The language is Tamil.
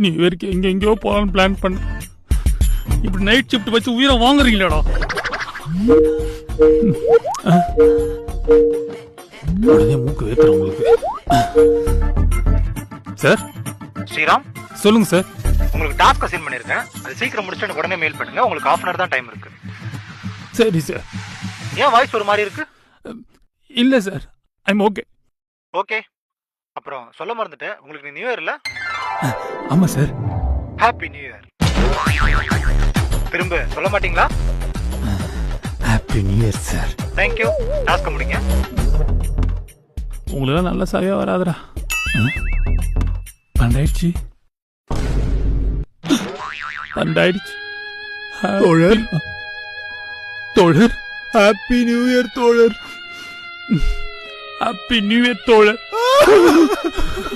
நீ வரைக்கும் எங்கெங்கயோ போகலான்னு பிளான் பண்ண. இப்படி நைட் ஷிஃப்ட் வச்சு உயிரை வாங்குறீங்களாடா? உடனே மூக்கு வைக்கிறேன் உங்களுக்கு. சார் ஸ்ரீராம், சொல்லுங்க சார். உங்களுக்கு டாஸ்க் அசைன் பண்ணிருக்கேன். அது சீக்கிரம் முடிச்சுட்டு எனக்கு உடனே மெயில் பண்ணுங்க. உங்களுக்கு ½ hour தான் டைம் இருக்கு. சரி சார். ஏன் வாய்ஸ் ஒரு மாதிரி இருக்கு? இல்ல சார், ஐம் ஓகே. ஓகே. அப்புறம் சொல்ல மறந்துட்டேன், உங்களுக்கு நியூ இயர் இல்ல? ஆமா சார். Happy new year. திரும்ப சொல்ல மாட்டீங்களா? Happy new year sir. Thank you. Task முடிங்க. உங்களெல்லாம் நல்ல சாவியா வராதுடா. 12 தோழர், தோழர், ஹாப்பி நியூ இயர் தோழர். ஹாப்பி நியூ இயர் தோழர்.